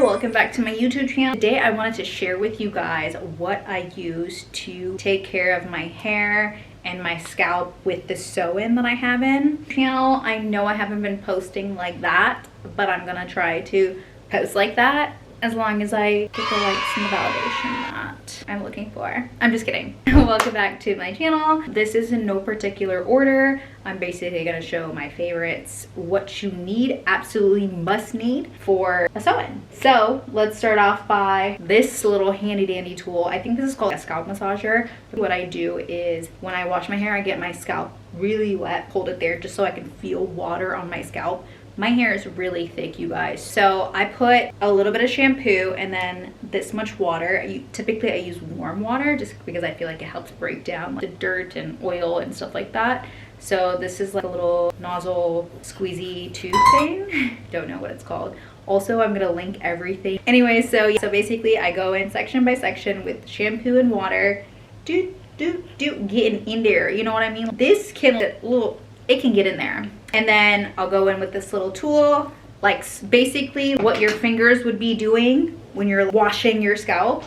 welcome back to my YouTube channel. Today I wanted to share with you guys what I use to take care of my hair and my scalp with the sew-in that I have in channel. I know I haven't been posting like that, but I'm gonna try to post like that as long as I get the likes and the validation that I'm looking for. I'm just kidding. Welcome back to my channel. This is in no particular order. I'm basically gonna show my favorites, what you need, absolutely must need for a sew-in. So let's start off by this little handy dandy tool. I think this is called a scalp massager. What I do is when I wash my hair, I get my scalp really wet, hold it there just so I can feel water on my scalp. My hair is really thick, you guys. So I put a little bit of shampoo and then this much water. Typically I use warm water just because I feel like it helps break down the dirt and oil and stuff like that. So this is like a little nozzle squeezy tube thing. Don't know what it's called. Also, I'm gonna link everything. Anyway, so basically I go in section by section with shampoo and water. Getting in there, you know what I mean? This can it can get in there. And then I'll go in with this little tool, like basically what your fingers would be doing when you're washing your scalp.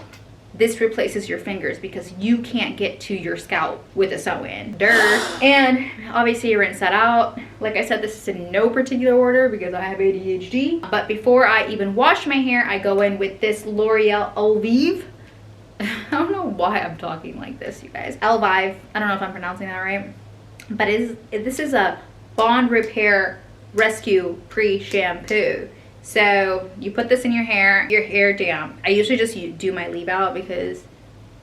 This replaces your fingers because you can't get to your scalp with a sew-in. And obviously you rinse that out. Like I said, this is in no particular order because I have ADHD. But before I even wash my hair, I go in with this L'Oreal Elvive. I don't know why I'm talking like this, you guys. Elvive, I don't know if I'm pronouncing that right. But this is a Bond Repair Rescue Pre-Shampoo. So you put this in your hair damp. I usually just do my leave out because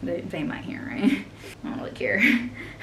they my hair, right? I don't really care.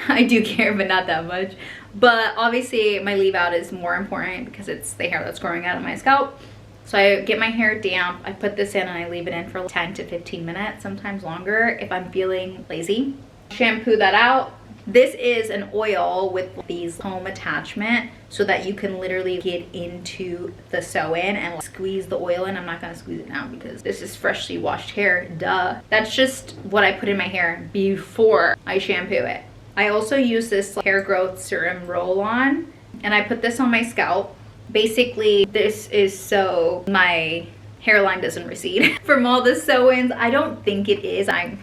I do care, but not that much. But obviously my leave out is more important because it's the hair that's growing out of my scalp. So I get my hair damp, I put this in and I leave it in for 10 to 15 minutes, sometimes longer if I'm feeling lazy. Shampoo that out. This is an oil with these foam attachment so that you can literally get into the sew-in and squeeze the oil in. I'm not gonna squeeze it now because this is freshly washed hair, duh. That's just what I put in my hair before I shampoo it. I also use this hair growth serum roll-on and I put this on my scalp. Basically, this is so my hairline doesn't recede from all the sew-ins. I don't think it is. I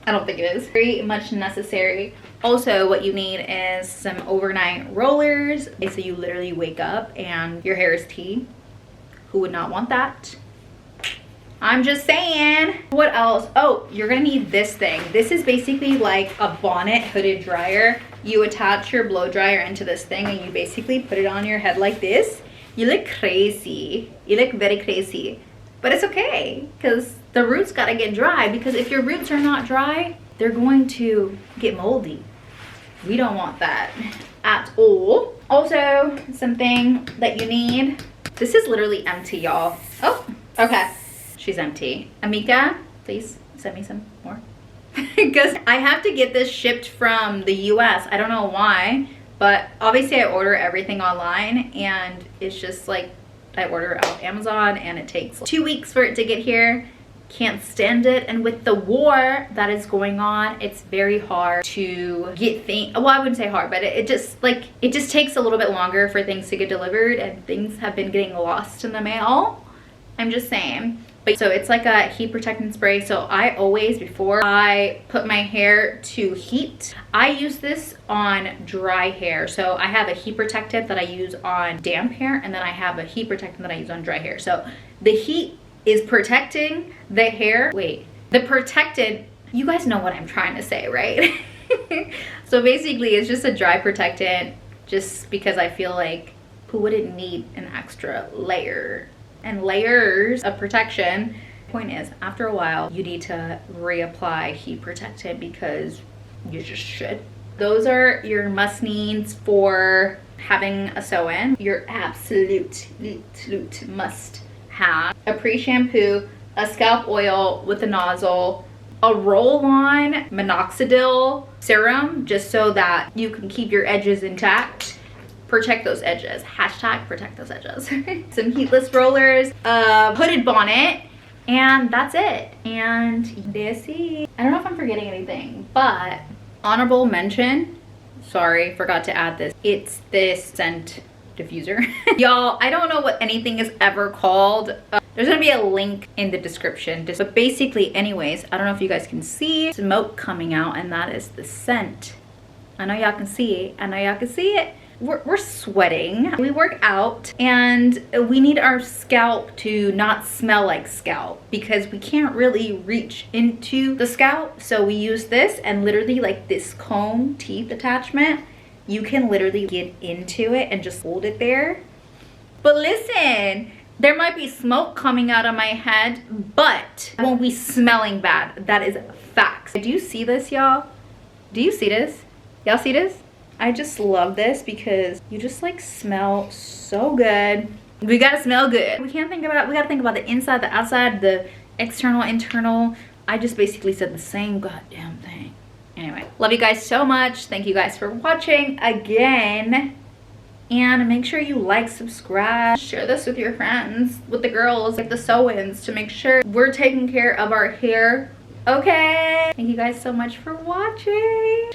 don't think it is. Very much necessary. Also, what you need is some overnight rollers. So you literally wake up and your hair is tea. Who would not want that? I'm just saying. What else? Oh, you're gonna need this thing. This is basically like a bonnet hooded dryer. You attach your blow dryer into this thing and you basically put it on your head like this. You look crazy. You look very crazy. But it's okay because the roots gotta get dry, because if your roots are not dry, they're going to get moldy. We don't want that at all. Also, something that you need. This is literally empty, y'all. Oh, okay. She's empty. Amika, please send me some more. Because I have to get this shipped from the US. I don't know why, but obviously I order everything online and it's just like I order out Amazon and it takes 2 weeks for it to get here. Can't stand it. And with the war that is going on, it's very hard to get things. Well, I wouldn't say hard, but it just takes a little bit longer for things to get delivered, and things have been getting lost in the mail. I'm just saying. But so it's like a heat protectant spray. So I always, before I put my hair to heat, I use this on dry hair. So I have a heat protectant that I use on damp hair, and then I have a heat protectant that I use on dry hair. So the heat is protecting the hair. Wait, the protected, you guys know what I'm trying to say, right? So basically it's just a dry protectant, just because I feel like who wouldn't need an extra layer and layers of protection. Point is, after a while you need to reapply heat protectant because you just should. Those are your must needs for having a sew-in. Your absolute must have a pre-shampoo, a scalp oil with a nozzle, a roll-on minoxidil serum just so that you can keep your edges intact. Protect those edges. Hashtag protect those edges. Some heatless rollers, a hooded bonnet, and that's it. And that's it. I don't know if I'm forgetting anything, but honorable mention, sorry, forgot to add this. It's this scent diffuser. Y'all, I don't know what anything is ever called. There's gonna be a link in the description. But basically, anyways, I don't know if you guys can see smoke coming out, and that is the scent. I know y'all can see it. I know y'all can see it. We're sweating. We work out and we need our scalp to not smell like scalp because we can't really reach into the scalp. So we use this, and literally like this comb teeth attachment, you can literally get into it and just hold it there. But listen, there might be smoke coming out of my head, but I won't be smelling bad. That is facts. Do you see this, y'all? Do you see this? Y'all see this? I just love this because you just like smell so good. We gotta smell good. We gotta think about the inside, the outside, the external, internal. I just basically said the same goddamn thing. Anyway, love you guys so much. Thank you guys for watching again. And make sure you like, subscribe, share this with your friends, with the girls, like the sew-ins, to make sure we're taking care of our hair. Okay? Thank you guys so much for watching.